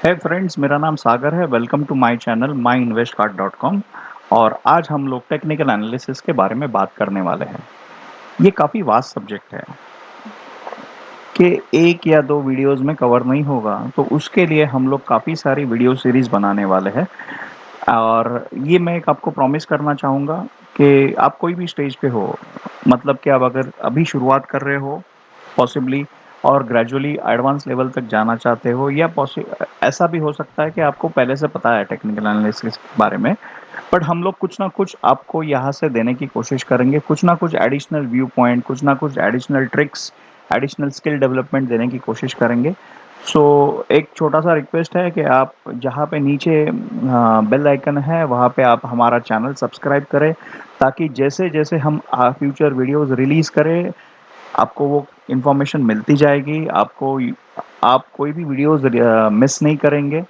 है फ्रेंड्स, मेरा नाम सागर है। Welcome to my channel myinvestcard.com। और आज हम लोग टेक्निकल एनालिसिस के बारे में बात करने वाले हैं। ये काफ़ी वास्ट सब्जेक्ट है कि एक या दो वीडियोस में कवर नहीं होगा, तो उसके लिए हम लोग काफ़ी सारी वीडियो सीरीज बनाने वाले हैं। और ये मैं एक आपको प्रॉमिस करना चाहूँगा कि आप कोई भी स्टेज पे हो, मतलब कि आप अगर अभी शुरुआत कर रहे हो पॉसिबली, और ग्रेजुअली एडवांस लेवल तक जाना चाहते हो, या ऐसा भी हो सकता है कि आपको पहले से पता है टेक्निकल एनालिसिस के बारे में, बट हम लोग कुछ ना कुछ आपको यहाँ से देने की कोशिश करेंगे, कुछ ना कुछ एडिशनल व्यू पॉइंट, कुछ ना कुछ additional tricks, additional skill development देने की कोशिश करेंगे। सो एक छोटा सा रिक्वेस्ट है कि आप जहाँ पे नीचे बेल आइकन है वहाँ पे आप हमारा चैनल सब्सक्राइब करें, ताकि जैसे जैसे हम फ्यूचर वीडियोस रिलीज करें, आपको वो इन्फॉर्मेशन मिलती जाएगी। आप कोई भी वीडियोस मिस नहीं करेंगे।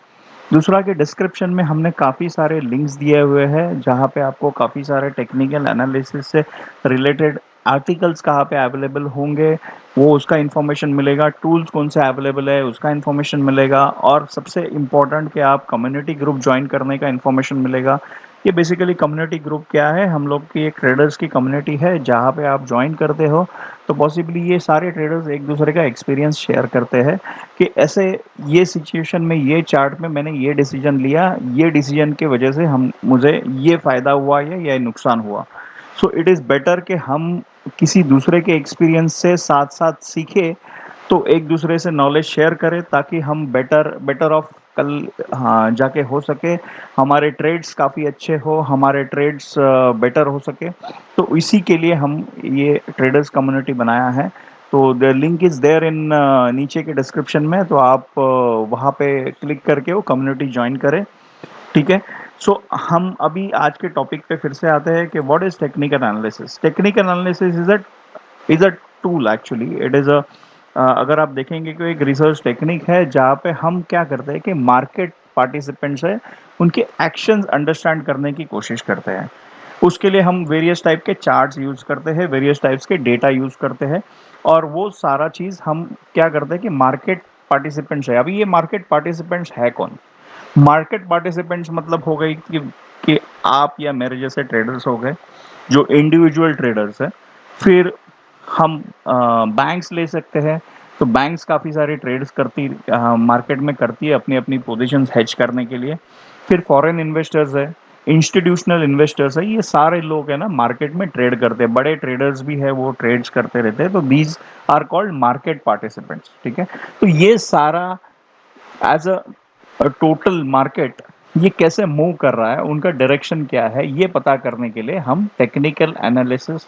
दूसरा कि डिस्क्रिप्शन में हमने काफ़ी सारे लिंक्स दिए हुए हैं, जहाँ पे आपको काफ़ी सारे टेक्निकल एनालिसिस से रिलेटेड आर्टिकल्स कहाँ पे अवेलेबल होंगे, वो उसका इन्फॉर्मेशन मिलेगा। टूल्स कौन से अवेलेबल है उसका इन्फॉर्मेशन मिलेगा, और सबसे इम्पोर्टेंट कि आप कम्युनिटी ग्रुप ज्वाइन करने का इन्फॉर्मेशन मिलेगा। ये बेसिकली कम्युनिटी ग्रुप क्या है, हम लोग की एक ट्रेडर्स की कम्युनिटी है, जहाँ पे आप ज्वाइन करते हो तो पॉसिबली ये सारे ट्रेडर्स एक दूसरे का एक्सपीरियंस शेयर करते हैं कि ऐसे ये सिचुएशन में, ये चार्ट में मैंने ये डिसीजन लिया, ये डिसीजन की वजह से हम मुझे ये फ़ायदा हुआ या ये नुकसान हुआ। सो इट इज़ बेटर कि हम किसी दूसरे के एक्सपीरियंस से साथ साथ सीखें, तो एक दूसरे से नॉलेज शेयर करें, ताकि हम बेटर बेटर ऑफ कल, हाँ, जाके हो सके, हमारे ट्रेड्स काफ़ी अच्छे हो, हमारे ट्रेड्स बेटर हो सके। तो इसी के लिए हम ये ट्रेडर्स कम्युनिटी बनाया है। तो the link is there in नीचे के डिस्क्रिप्शन में, तो आप वहाँ पे क्लिक करके वो कम्युनिटी ज्वाइन करें। ठीक है। सो हम अभी आज के टॉपिक पे फिर से आते हैं कि what is technical analysis. Technical analysis is a tool, actually it is a, अगर आप देखेंगे कि एक रिसर्च टेक्निक है, जहाँ पे हम क्या करते हैं कि मार्केट पार्टिसिपेंट्स है, उनके एक्शंस अंडरस्टैंड करने की कोशिश करते हैं। उसके लिए हम वेरियस टाइप के चार्ट्स यूज़ करते हैं, वेरियस टाइप्स के डेटा यूज़ करते हैं, और वो सारा चीज़ हम क्या करते हैं कि मार्केट पार्टिसिपेंट्स है। अभी ये मार्केट पार्टिसिपेंट्स है कौन? मार्केट पार्टिसिपेंट्स मतलब हो गई कि आप या मेरे जैसे ट्रेडर्स हो गए, जो इंडिविजुअल ट्रेडर्स है। फिर हम बैंक्स ले सकते हैं। तो बैंक्स काफ़ी सारे ट्रेड्स करती मार्केट में करती है, अपनी अपनी पोजीशंस हेज करने के लिए। फिर फॉरेन इन्वेस्टर्स है, इंस्टीट्यूशनल इन्वेस्टर्स है, ये सारे लोग है ना मार्केट में ट्रेड करते हैं। बड़े ट्रेडर्स भी है, वो ट्रेड्स करते रहते हैं। तो these are called market participants. ठीक है। तो ये सारा एज अ टोटल मार्केट ये कैसे मूव कर रहा है, उनका डायरेक्शन क्या है, ये पता करने के लिए हम टेक्निकल एनालिसिस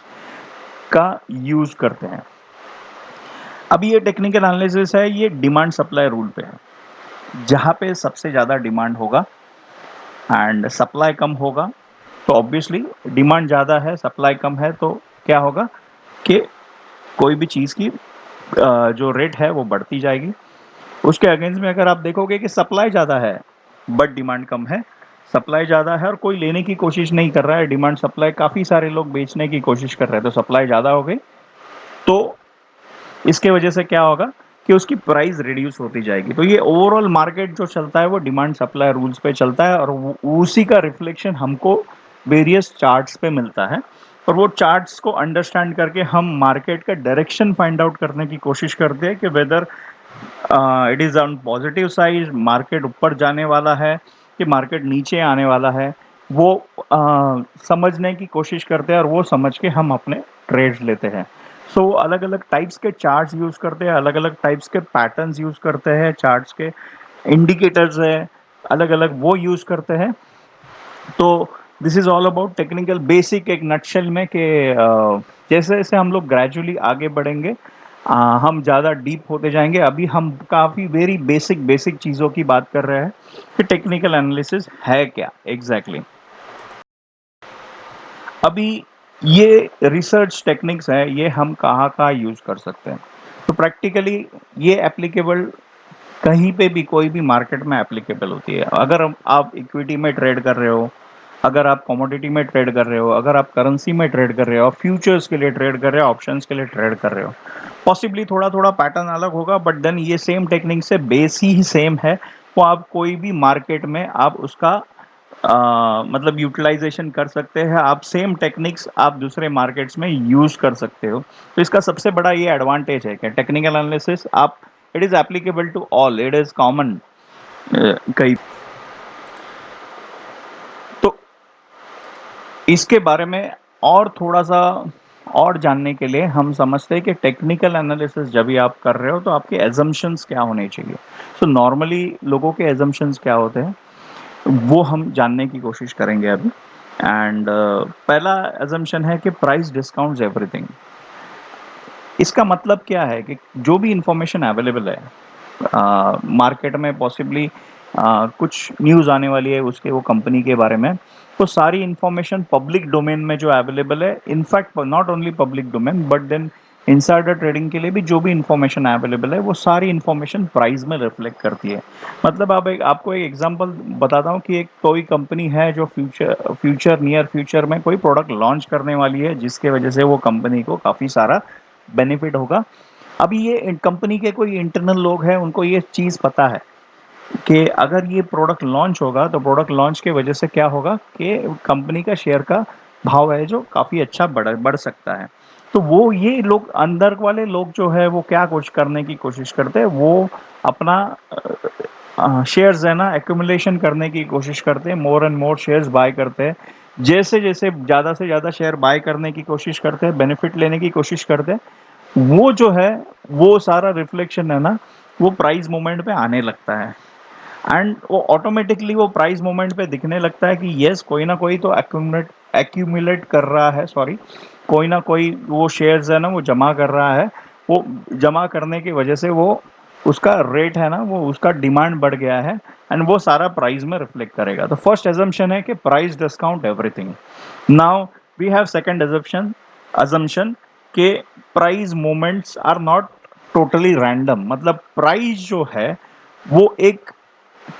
का यूज करते हैं। अभी ये टेक्निकल एनालिसिस है, ये डिमांड सप्लाई रूल पे है। जहाँ पे सबसे ज़्यादा डिमांड होगा एंड सप्लाई कम होगा, तो ऑब्वियसली डिमांड ज़्यादा है, सप्लाई कम है, तो क्या होगा कि कोई भी चीज़ की जो रेट है वो बढ़ती जाएगी। उसके अगेंस्ट में अगर आप देखोगे कि सप्लाई ज़्यादा है बट डिमांड कम है, सप्लाई ज़्यादा है और कोई लेने की कोशिश नहीं कर रहा है, डिमांड सप्लाई काफ़ी सारे लोग बेचने की कोशिश कर रहे हैं, तो सप्लाई ज़्यादा हो गई। तो इसके वजह से क्या होगा कि उसकी प्राइस रिड्यूस होती जाएगी। तो ये ओवरऑल मार्केट जो चलता है वो डिमांड सप्लाई रूल्स पे चलता है, और उसी का रिफ्लेक्शन हमको वेरियस चार्ट्स पे मिलता है। और वो चार्ट्स को अंडरस्टैंड करके हम मार्केट का डायरेक्शन फाइंड आउट करने की कोशिश करते हैं कि whether it is on positive side, market ऊपर जाने वाला है कि मार्केट नीचे आने वाला है। वो समझने की कोशिश करते हैं, और वो समझ के हम अपने ट्रेड्स लेते हैं। सो अलग अलग टाइप्स के चार्ट्स यूज़ करते हैं, अलग अलग टाइप्स के पैटर्न्स यूज़ करते हैं, चार्ट्स के इंडिकेटर्स है अलग अलग, वो यूज़ करते हैं। तो this is all about technical basic, एक नटशेल में कि जैसे जैसे हम लोग ग्रेजुअली आगे बढ़ेंगे, हम ज़्यादा डीप होते जाएंगे। अभी हम काफ़ी वेरी बेसिक बेसिक चीज़ों की बात कर रहे हैं कि टेक्निकल एनालिसिस है क्या एग्जैक्टली exactly। अभी ये रिसर्च टेक्निक्स है, ये हम कहाँ कहाँ यूज़ कर सकते हैं। तो प्रैक्टिकली ये एप्लीकेबल कहीं पे भी, कोई भी मार्केट में एप्लीकेबल होती है। अगर आप इक्विटी में ट्रेड कर रहे हो, अगर आप कमोडिटी में ट्रेड कर रहे हो, अगर आप करेंसी में ट्रेड कर रहे हो, फ्यूचर्स के लिए ट्रेड कर रहे हो, ऑप्शंस के लिए ट्रेड कर रहे हो, पॉसिबली थोड़ा थोड़ा पैटर्न अलग होगा, बट देन ये सेम टेक्निक से बेस ही सेम है वो आप कोई भी मार्केट में आप उसका मतलब यूटिलाइजेशन कर सकते हैं। आप सेम टेक्निक्स आप दूसरे मार्केट्स में यूज कर सकते हो। तो इसका सबसे बड़ा ये एडवांटेज है कि टेक्निकल एनालिसिस आप it is applicable to all, it is common कई। तो इसके बारे में और थोड़ा-सा और जानने के लिए हम समझते हैं कि टेक्निकल एनालिसिस जब भी आप कर रहे हो तो आपके असम्पशन्स क्या होने चाहिए। सो नॉर्मली लोगों के असम्पशन्स क्या होते हैं, वो हम जानने की कोशिश करेंगे अभी। एंड पहला असम्पशन है कि प्राइस डिस्काउंट्स एवरीथिंग। इसका मतलब क्या है कि जो भी इंफॉर्मेशन अवेलेबल है मार्केट में, पॉसिबली कुछ न्यूज़ आने वाली है उसके वो कंपनी के बारे में, तो सारी इंफॉर्मेशन पब्लिक डोमेन में जो अवेलेबल है, in fact not only public domain but then insider trading के लिए भी जो भी इंफॉर्मेशन अवेलेबल है वो सारी इंफॉर्मेशन प्राइस में रिफ्लेक्ट करती है। मतलब आपको एक एग्जांपल बताता हूँ कि एक कोई कंपनी है जो नियर फ्यूचर में कोई प्रोडक्ट लॉन्च करने वाली है, जिसके वजह से वो कंपनी को काफ़ी सारा बेनिफिट होगा। अभी ये कंपनी के कोई इंटरनल लोग हैं, उनको ये चीज़ पता है कि अगर ये प्रोडक्ट लॉन्च होगा तो प्रोडक्ट लॉन्च के वजह से क्या होगा कि कंपनी का शेयर का भाव है जो काफ़ी अच्छा बढ़ सकता है। तो वो ये लोग अंदर वाले लोग जो है वो क्या कुछ करने की कोशिश करते हैं, वो अपना शेयर्स है ना एक्यूमुलेशन करने की कोशिश करते हैं, more and more shares buy करते हैं। जैसे-जैसे ज़्यादा से ज़्यादा शेयर बाय करने की कोशिश करते हैं, बेनिफिट लेने की कोशिश करते हैं, वो जो है, वो सारा रिफ्लेक्शन है ना, वो प्राइस मूवमेंट पे आने लगता है। एंड वो ऑटोमेटिकली वो प्राइस मूवमेंट पे दिखने लगता है कि यस कोई ना कोई तो एक्यूमुलेट कर रहा है, सॉरी, कोई ना कोई वो शेयर्स है ना वो जमा कर रहा है। वो जमा करने की वजह से वो उसका रेट है ना, वो उसका डिमांड बढ़ गया है एंड वो सारा प्राइस में रिफ्लेक्ट करेगा। तो फर्स्ट एजम्पशन है कि price discount everything. Now we have second assumption के price movements are not totally random. मतलब प्राइस जो है वो एक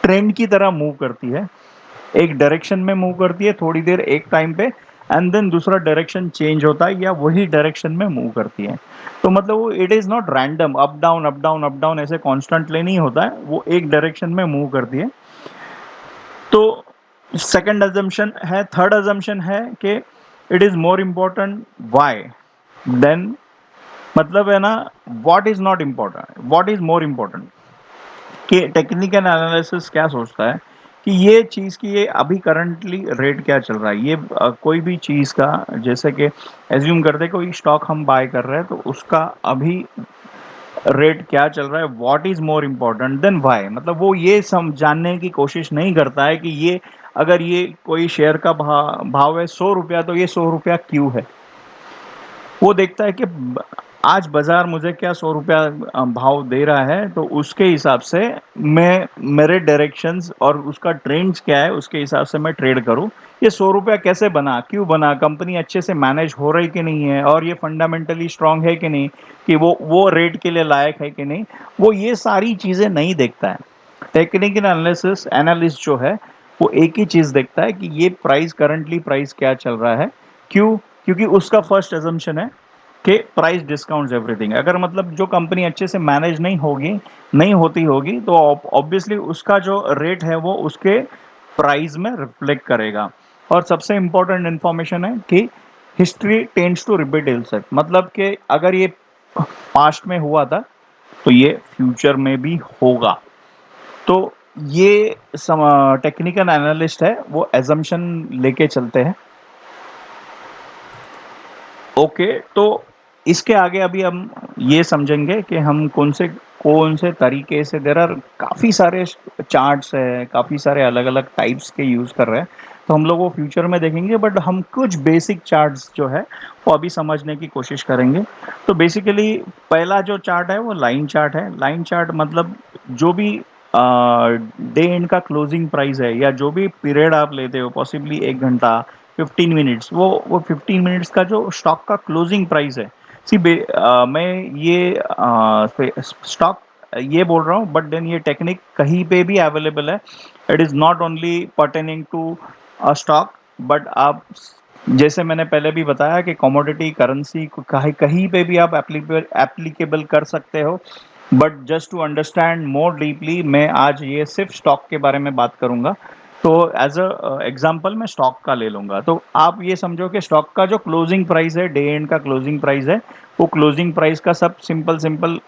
ट्रेंड की तरह मूव करती है, एक डायरेक्शन में मूव करती है थोड़ी देर एक टाइम पे, एंड देन दूसरा डायरेक्शन चेंज होता है या वही डायरेक्शन में मूव करती है। तो मतलब वो it is not random up down up down up down ऐसे कॉन्स्टेंटली नहीं होता है, वो एक डायरेक्शन में मूव करती है। तो सेकंड अजम्पशन है, थर्ड अजम्पशन है कि it is more important why then, मतलब है ना, what is not important, what is more important. कि टेक्निकल एनालिसिस क्या सोचता है कि ये चीज़ की ये अभी करंटली रेट क्या चल रहा है, ये कोई भी चीज़ का, जैसे कि एज्यूम करते हैं कोई स्टॉक हम बाय कर रहे हैं तो उसका अभी रेट क्या चल रहा है, what is more important then why. मतलब वो ये सम जानने की कोशिश नहीं करता है कि ये अगर ये कोई शेयर का भाव है 100 रुपया तो ये 100 रुपया क्यों है। वो देखता है कि आज बाजार मुझे क्या 100 रुपया भाव दे रहा है, तो उसके हिसाब से मैं मेरे डायरेक्शंस और उसका ट्रेंड्स क्या है उसके हिसाब से मैं ट्रेड करूं। ये 100 रुपया कैसे बना, क्यों बना, कंपनी अच्छे से मैनेज हो रही कि नहीं है, और ये फंडामेंटली स्ट्रांग है कि नहीं, कि वो रेट के लिए लायक है कि नहीं, वो ये सारी चीज़ें नहीं देखता है। टेक्निकल एनालिसिस एनालिस्ट जो है वो एक ही चीज़ देखता है कि ये प्राइस करंटली प्राइस क्या चल रहा है। क्यों? क्योंकि उसका फर्स्ट assumption है कि प्राइस डिस्काउंट्स एवरीथिंग। अगर मतलब जो कंपनी अच्छे से मैनेज नहीं होती होगी तो ऑब्वियसली उसका जो रेट है वो उसके प्राइस में रिफ्लेक्ट करेगा। और सबसे इम्पोर्टेंट इंफॉर्मेशन है कि history tends to repeat itself. मतलब कि अगर ये पास्ट में हुआ था तो ये फ्यूचर में भी होगा। तो ये टेक्निकल एनालिस्ट है वो एजम्पशन लेके चलते हैं। ओके, तो इसके आगे अभी हम ये समझेंगे कि हम कौन से तरीके से, देयर आर काफ़ी सारे चार्ट्स है, काफ़ी सारे अलग अलग टाइप्स के यूज़ कर रहे हैं, तो हम लोग वो फ्यूचर में देखेंगे, बट हम कुछ बेसिक चार्ट्स जो है वो अभी समझने की कोशिश करेंगे। तो बेसिकली पहला जो चार्ट है वो लाइन चार्ट है। लाइन चार्ट मतलब जो भी डे एंड का क्लोजिंग प्राइस है या जो भी पीरियड आप लेते हो, पॉसिबली 1 घंटा, 15 मिनट्स, वो 15 मिनट्स का जो स्टॉक का क्लोजिंग प्राइस है। मैं ये स्टॉक ये बोल रहा हूँ, बट देन ये टेक्निक कहीं पे भी अवेलेबल है। It is not only pertaining to a stock, but आप जैसे मैंने पहले भी बताया कि कमोडिटी करेंसी को कहीं कहीं पे भी आप एप्लीकेबल कर सकते हो। But just to understand more deeply मैं आज ये सिर्फ स्टॉक के बारे में बात करूंगा। तो एज अ एग्जांपल मैं स्टॉक का ले लूंगा। तो आप ये समझो कि स्टॉक का जो क्लोजिंग प्राइस है, डे एंड का क्लोजिंग प्राइस है, वो क्लोजिंग प्राइस का सब सिंपल सिंपल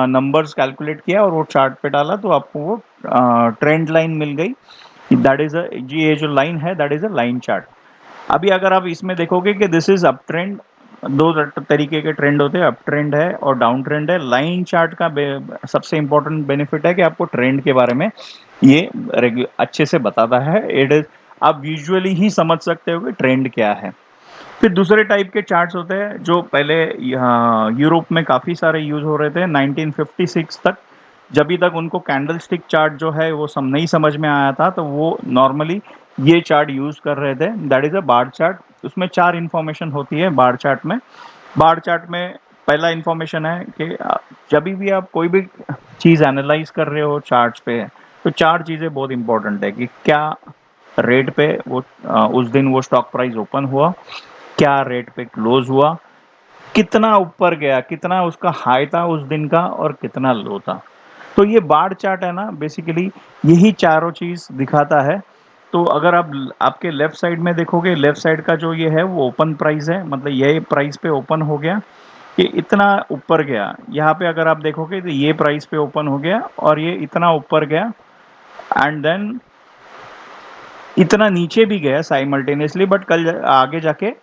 नंबर्स कैलकुलेट किया और वो चार्ट पे डाला तो आपको वो ट्रेंड लाइन मिल गई। दैट इज अ जी, ये जो लाइन है that is a line chart. अभी अगर आप इसमें देखोगे कि दिस इज अप ट्रेंड, दो तरीके के ट्रेंड होते हैं, अप ट्रेंड है और डाउन ट्रेंड है। लाइन चार्ट का सबसे इंपॉर्टेंट बेनिफिट है कि आपको ट्रेंड के बारे में ये अच्छे से बताता है। इट इज, आप विजुअली ही समझ सकते हो कि ट्रेंड क्या है। फिर दूसरे टाइप के चार्ट्स होते हैं जो पहले यहाँ यूरोप में काफ़ी सारे यूज हो रहे थे 1956 तक। जब तक उनको कैंडल स्टिक चार्ट जो है वो सब नहीं समझ में आया था, तो वो नॉर्मली ये चार्ट यूज कर रहे थे, that is a bar chart. उसमें चार इंफॉर्मेशन होती है बार चार्ट में। बार चार्ट में पहला इंफॉर्मेशन है कि जब भी आप कोई भी चीज़ एनालाइज कर रहे हो चार्ट्स पे, तो चार चीज़ें बहुत इंपॉर्टेंट है कि क्या रेट पे वो उस दिन वो स्टॉक प्राइस ओपन हुआ, क्या रेट पे क्लोज हुआ, कितना ऊपर गया, कितना उसका हाई था उस दिन का और कितना लो था। तो ये बार चार्ट है ना, बेसिकली यही चारों चीज दिखाता है। तो अगर आप आपके लेफ्ट साइड में देखोगे, लेफ्ट साइड का जो ये है वो ओपन प्राइस है, मतलब ये प्राइस पे ओपन हो गया, ये इतना ऊपर गया। यहाँ पे अगर आप देखोगे तो ये प्राइस पे ओपन हो गया और ये इतना ऊपर गया एंड देन इतना नीचे भी गया साइमल्टेनियसली, बट कल आगे जाके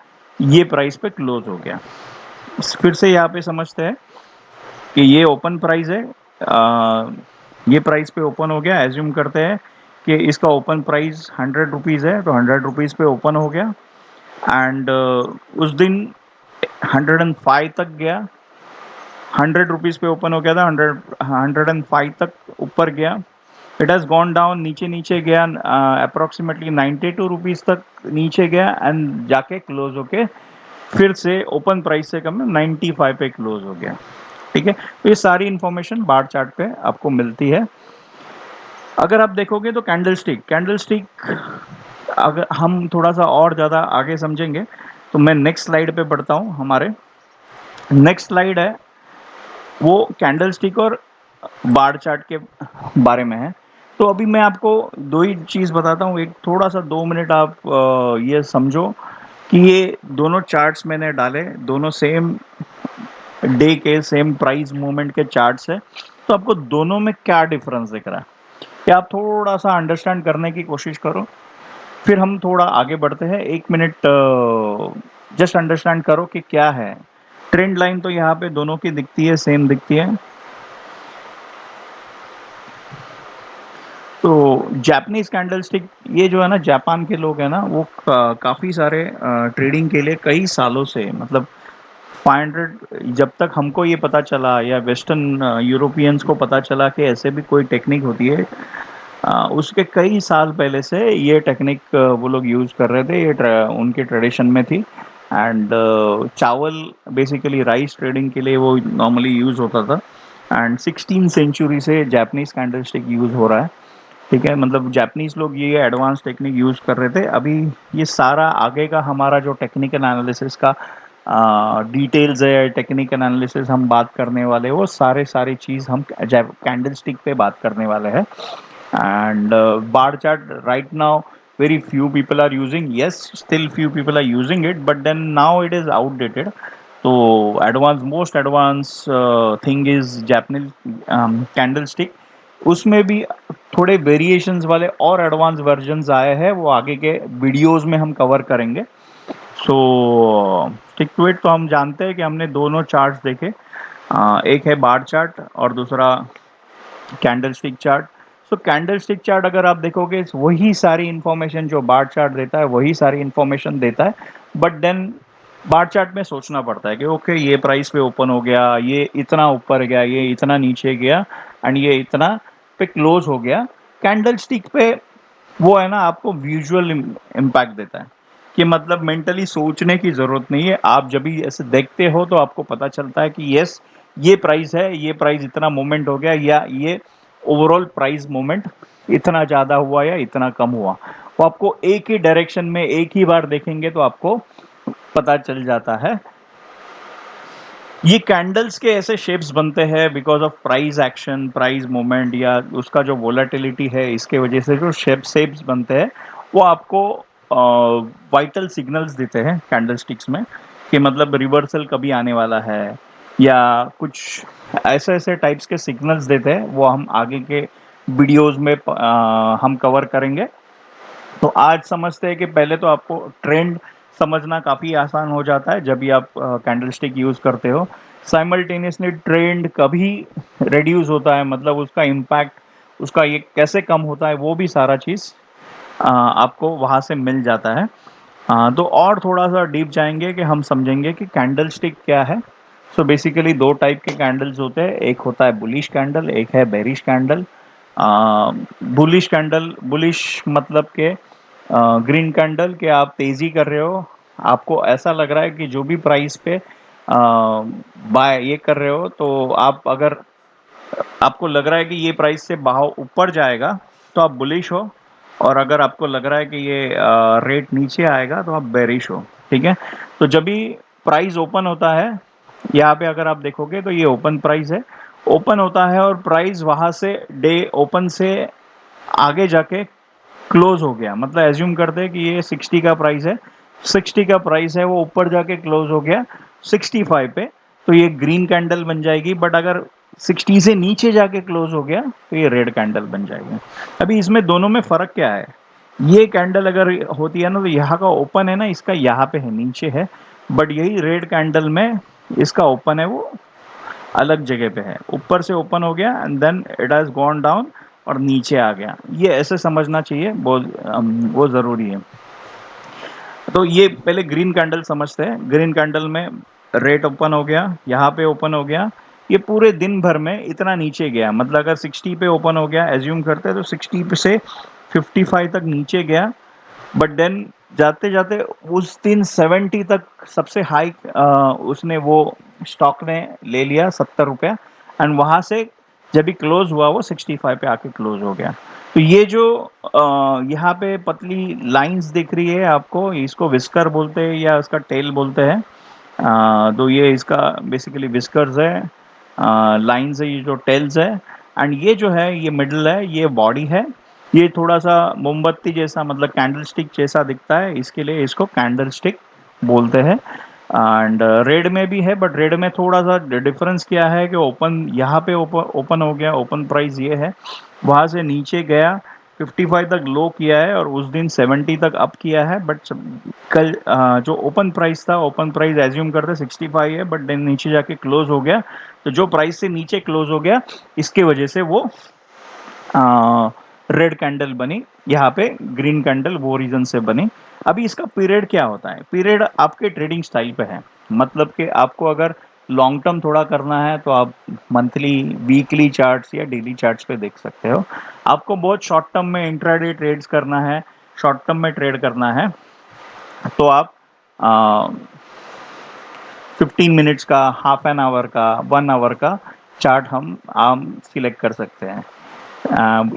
ये प्राइस पे क्लोज हो गया। फिर से यहाँ पे समझते हैं कि ये ओपन प्राइस है, ये प्राइस पे ओपन हो गया। एज्यूम करते हैं कि इसका ओपन प्राइस 100 रुपीज़ है, तो 100 रुपीज़ पे ओपन हो गया एंड उस दिन 105 तक गया। 100 रुपीज़ पे ओपन हो गया था, 105 तक ऊपर गया। इट हैज़ गॉन डाउन, नीचे नीचे गया, अप्रोक्सीमेटली 92 रुपीज़ तक नीचे गया एंड जाके क्लोज होके फिर से ओपन प्राइस से कम 95 पे क्लोज हो गया। ठीक है, तो ये सारी इंफॉर्मेशन बार चार्ट पे आपको मिलती है। अगर आप देखोगे तो कैंडल स्टिक अगर हम थोड़ा सा और ज़्यादा आगे समझेंगे तो मैं नेक्स्ट स्लाइड पे बढ़ता हूँ। हमारे नेक्स्ट स्लाइड है वो कैंडल स्टिक और बार चार्ट के बारे में है। तो अभी मैं आपको दो ही चीज़ बताता हूँ। एक थोड़ा सा 2 मिनट आप ये समझो कि ये दोनों चार्ट्स मैंने डाले, दोनों सेम डे के सेम प्राइस मूवमेंट के चार्ट्स है। तो आपको दोनों में क्या डिफरेंस दिख रहा है, क्या आप थोड़ा सा अंडरस्टैंड करने की कोशिश करो। फिर हम थोड़ा आगे बढ़ते हैं। 1 मिनट जस्ट अंडरस्टैंड करो कि क्या है। ट्रेंड लाइन तो यहाँ पे दोनों की दिखती है, सेम दिखती है। तो जापानीज कैंडलस्टिक, ये जो है ना, जापान के लोग हैं ना, वो काफ़ी सारे ट्रेडिंग के लिए कई सालों से, मतलब 500, जब तक हमको ये पता चला या वेस्टर्न यूरोपियंस को पता चला कि ऐसे भी कोई टेक्निक होती है, उसके कई साल पहले से ये टेक्निक वो लोग यूज़ कर रहे थे। ये उनके ट्रेडिशन में थी। एंड चावल, बेसिकली राइस ट्रेडिंग के लिए वो नॉर्मली यूज़ होता था। एंड 16 सेंचुरी से जापानीज कैंडलस्टिक यूज़ हो रहा है। ठीक है, मतलब जापानीज लोग ये एडवांस टेक्निक यूज़ कर रहे थे। अभी ये सारा आगे का हमारा जो टेक्निकल एनालिसिस का डिटेल्स है, टेक्निकल एनालिसिस हम बात करने वाले, वो सारी चीज़ हम कैंडल स्टिक पे बात करने वाले हैं। And bar chart right now very few people are using, yes, still few people are using it, but then now it is outdated. So advanced, most advanced thing is Japanese candlestick। उसमें भी थोड़े variations वाले और advance versions आए हैं, वो आगे के वीडियोस में हम कवर करेंगे। So stick to it. तो हम जानते हैं कि हमने दोनों चार्ट्स देखे, एक है बार चार्ट और दूसरा कैंडल स्टिक चार्ट। सो कैंडल स्टिक चार्ट अगर आप देखोगे, वही सारी इंफॉर्मेशन जो बार चार्ट देता है वही सारी इंफॉर्मेशन देता है। बट देन बार चार्ट में सोचना पड़ता है कि ओके, ये प्राइस पे ओपन हो गया, ये इतना ऊपर गया, ये इतना नीचे गया एंड ये इतना पे क्लोज हो गया। कैंडल स्टिक पे वो है ना, आपको विजुअल इम्पैक्ट देता है कि मतलब मेंटली सोचने की ज़रूरत नहीं है। आप जब भी ऐसे देखते हो तो आपको पता चलता है कि यस, ये प्राइस है, ये प्राइस इतना मोमेंट हो गया, या ये ओवरऑल प्राइस मोमेंट इतना ज़्यादा हुआ या इतना कम हुआ। वो आपको एक ही डायरेक्शन में एक ही बार देखेंगे तो आपको पता चल जाता है। ये कैंडल्स के ऐसे शेप्स बनते हैं because of price action, price movement या उसका जो वोलेटिलिटी है, इसके वजह से जो शेप्स बनते हैं वो आपको वाइटल सिग्नल्स देते हैं कैंडल स्टिक्स में, कि मतलब रिवर्सल कभी आने वाला है या कुछ ऐसे ऐसे टाइप्स के सिग्नल्स देते हैं। वो हम आगे के वीडियोस में हम कवर करेंगे। तो आज समझते हैं कि पहले तो आपको ट्रेंड समझना काफ़ी आसान हो जाता है जब भी आप कैंडलस्टिक यूज़ करते हो। साइमल्टेनियसली ट्रेंड कभी रिड्यूस होता है, मतलब उसका इम्पैक्ट, उसका ये कैसे कम होता है, वो भी सारा चीज़ आपको वहाँ से मिल जाता है। तो और थोड़ा-सा डीप जाएँगे कि हम समझेंगे कि कैंडलस्टिक क्या है। सो बेसिकली 2 टाइप के कैंडल्स होते हैं, एक होता है बुलिश कैंडल, एक है bearish candle. Bullish candle, bullish मतलब के ग्रीन कैंडल के आप तेज़ी कर रहे हो, आपको ऐसा लग रहा है कि जो भी प्राइस पे बाय ये कर रहे हो, तो आप अगर आपको लग रहा है कि ये प्राइस से भाव ऊपर जाएगा तो आप बुलिश हो, और अगर आपको लग रहा है कि ये रेट नीचे आएगा तो आप बेरिश हो। ठीक है, तो जब भी प्राइस ओपन होता है, यहाँ पे अगर आप देखोगे तो ये ओपन प्राइस है, ओपन होता है और प्राइस वहां से डे ओपन से आगे जाके क्लोज हो गया, मतलब एज्यूम करते हैं कि ये 60 का प्राइस है, 60 का प्राइस है, वो ऊपर जाके क्लोज हो गया 65 पे, तो ये ग्रीन कैंडल बन जाएगी। बट अगर 60 से नीचे जाके क्लोज हो गया तो ये रेड कैंडल बन जाएगी। अभी इसमें दोनों में फर्क क्या है? ये कैंडल अगर होती है ना, तो यहाँ का ओपन है ना, इसका यहाँ पे है, नीचे है। बट यही रेड कैंडल में इसका ओपन है वो अलग जगह पे है, ऊपर से ओपन हो गया and then it has gone down और नीचे आ गया। ये ऐसे समझना चाहिए, वो ज़रूरी है। तो ये पहले ग्रीन कैंडल समझते हैं। ग्रीन कैंडल में रेट ओपन हो गया, यहाँ पे ओपन हो गया, ये पूरे दिन भर में इतना नीचे गया, मतलब अगर 60 पे ओपन हो गया एज्यूम करते हैं, तो 60 पे से 55 तक नीचे गया। बट देन जाते जाते उस दिन 70 तक सबसे हाई उसने वो स्टॉक ने ले लिया, 70 रुपया, एंड वहां से जब भी क्लोज हुआ वो 65 पे आके क्लोज हो गया। तो ये जो यहाँ पे पतली लाइंस दिख रही है आपको, इसको विस्कर बोलते हैं या उसका टेल बोलते हैं। तो ये इसका बेसिकली विस्कर्स है, लाइंस है, ये जो टेल्स है, एंड ये जो है ये मिडल है, ये बॉडी है। ये थोड़ा सा मोमबत्ती जैसा, मतलब कैंडल स्टिक जैसा दिखता है, इसके लिए इसको कैंडल स्टिक बोलते हैं। एंड रेड में भी है, बट रेड में थोड़ा सा डिफरेंस क्या है कि ओपन यहाँ पे ओपन हो गया, ओपन प्राइस ये है, वहाँ से नीचे गया 55 तक लो किया है और उस दिन 70 तक अप किया है। बट कल जो ओपन प्राइस था, ओपन प्राइस एज्यूम करते 65 है, बट देन नीचे जाके क्लोज हो गया। तो जो प्राइस से नीचे क्लोज हो गया, इसके वजह से वो रेड कैंडल बनी, यहाँ पे ग्रीन कैंडल वो रीजन से बनी। अभी इसका पीरियड क्या होता है? पीरियड आपके ट्रेडिंग स्टाइल पे है, मतलब कि आपको अगर लॉन्ग टर्म थोड़ा करना है तो आप मंथली, वीकली चार्ट्स या डेली चार्ट्स पे देख सकते हो। आपको बहुत शॉर्ट टर्म में इंट्राडे ट्रेड्स करना है, शॉर्ट टर्म में ट्रेड करना है, तो आप 15 मिनट्स का, हाफ एन आवर का, 1 आवर का चार्ट हम सिलेक्ट कर सकते हैं।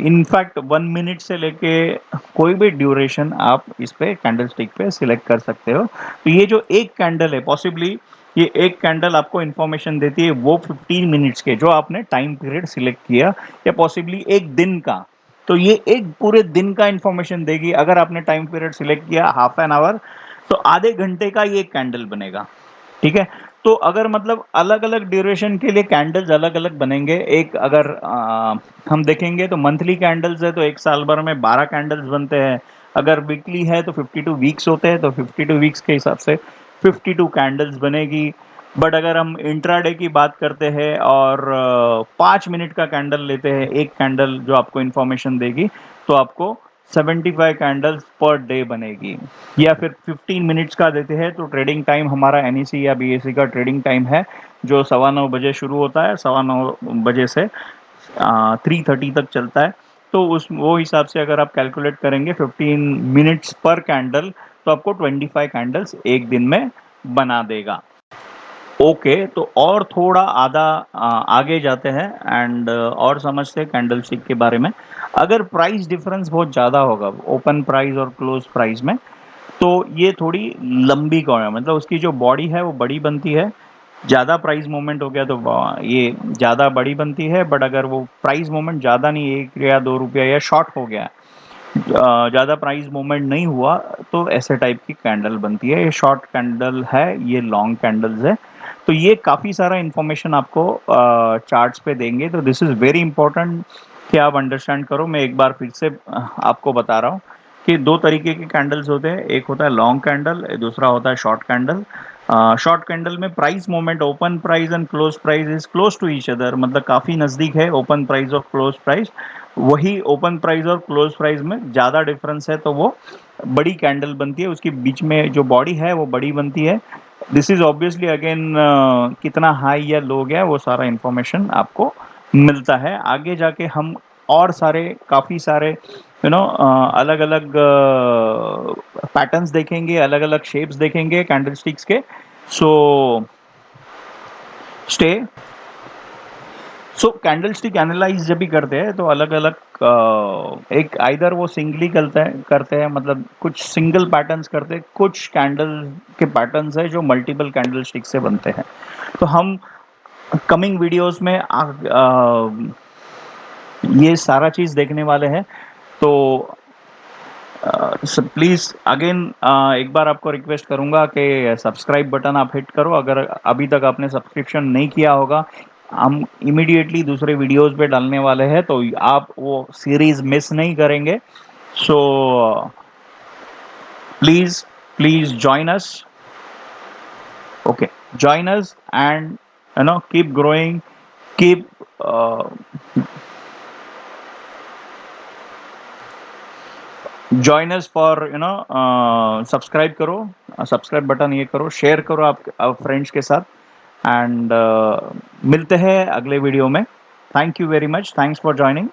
इनफैक्ट 1 मिनट से लेके कोई भी ड्यूरेशन आप इस पे कैंडल स्टिक पे सिलेक्ट कर सकते हो। तो ये जो एक कैंडल है, पॉसिबली ये एक कैंडल आपको इन्फॉर्मेशन देती है वो 15 मिनट्स के जो आपने टाइम पीरियड सिलेक्ट किया, या पॉसिबली एक दिन का, तो ये एक पूरे दिन का इन्फॉर्मेशन देगी। अगर आपने टाइम पीरियड सिलेक्ट किया हाफ एन आवर, तो आधे घंटे का ये कैंडल बनेगा। ठीक है, तो अगर मतलब अलग अलग ड्यूरेशन के लिए कैंडल्स अलग अलग बनेंगे। एक अगर हम देखेंगे तो मंथली कैंडल्स है तो एक साल भर में 12 कैंडल्स बनते हैं। अगर वीकली है तो 52 वीक्स होते हैं, तो 52 वीक्स के हिसाब से 52 कैंडल्स बनेगी। बट अगर हम इंट्राडे की बात करते हैं और 5 मिनट का कैंडल लेते हैं, एक कैंडल जो आपको इंफॉर्मेशन देगी, तो आपको 75 कैंडल्स पर डे बनेगी। या फिर 15 मिनट्स का देते हैं तो ट्रेडिंग टाइम हमारा एनईसी या बीएससी का ट्रेडिंग टाइम है, जो 9:15 बजे शुरू होता है, 9:15 बजे से 3:30 तक चलता है। तो उस वो हिसाब से अगर आप कैलकुलेट करेंगे 15 मिनट्स पर कैंडल, तो आपको 25 कैंडल्स एक दिन में बना देगा। ओके, तो और थोड़ा आगे जाते हैं एंड और समझते हैं कैंडल स्टिक के बारे में। अगर प्राइस डिफरेंस बहुत ज़्यादा होगा ओपन प्राइस और क्लोज प्राइस में, तो ये थोड़ी लंबी कॉइन है, मतलब उसकी जो बॉडी है वो बड़ी बनती है, ज़्यादा प्राइस मूवमेंट हो गया तो ये ज़्यादा बड़ी बनती है, बट अगर वो प्राइस मूवमेंट ज़्यादा नहीं, 1 या 2 रुपया या शॉर्ट हो गया, ज़्यादा प्राइस मूवमेंट नहीं हुआ, तो ऐसे टाइप की कैंडल बनती है। ये शॉर्ट कैंडल है, ये लॉन्ग कैंडल्स है। तो ये काफ़ी सारा इन्फॉर्मेशन आपको चार्ट्स पे देंगे, तो दिस इज़ वेरी इंपॉर्टेंट कि आप अंडरस्टैंड करो। मैं एक बार फिर से आपको बता रहा हूँ कि 2 तरीके के कैंडल्स होते हैं, एक होता है लॉन्ग कैंडल, दूसरा होता है शॉर्ट कैंडल। शॉर्ट कैंडल में price movement, open price and close price is close to each other, मतलब काफ़ी नज़दीक है ओपन प्राइस और क्लोज प्राइस। वही ओपन प्राइस और क्लोज प्राइस में ज़्यादा डिफरेंस है, तो वो बड़ी कैंडल बनती है, उसके बीच में जो बॉडी है वो बड़ी बनती है। दिस इज ऑब्वियसली अगेन कितना हाई या लो गया वो सारा इंफॉर्मेशन आपको मिलता है। आगे जाके हम और सारे काफ़ी सारे अलग अलग पैटर्न्स देखेंगे, अलग अलग शेप्स देखेंगे कैंडलस्टिक्स के। सो स्टे कैंडलस्टिक एनालाइज जब भी करते हैं तो अलग अलग एक आइदर वो सिंगली करते हैं, मतलब कुछ सिंगल पैटर्न्स करते हैं, कुछ कैंडल के पैटर्न्स है जो मल्टीपल कैंडलस्टिक से बनते हैं। तो हम कमिंग वीडियोस में ये सारा चीज़ देखने वाले हैं। तो प्लीज़ अगेन एक बार आपको रिक्वेस्ट करूंगा कि सब्सक्राइब बटन आप हिट करो, अगर अभी तक आपने सब्सक्रिप्शन नहीं किया होगा। हम इमीडिएटली दूसरे वीडियोस पे डालने वाले हैं, तो आप वो सीरीज मिस नहीं करेंगे। So please please join us, okay, join us and keep growing, keep join us for subscribe करो, सब्सक्राइब बटन ये करो, शेयर करो आप फ्रेंड्स के साथ, एंड मिलते हैं अगले वीडियो में। Thank you very much, thanks for joining.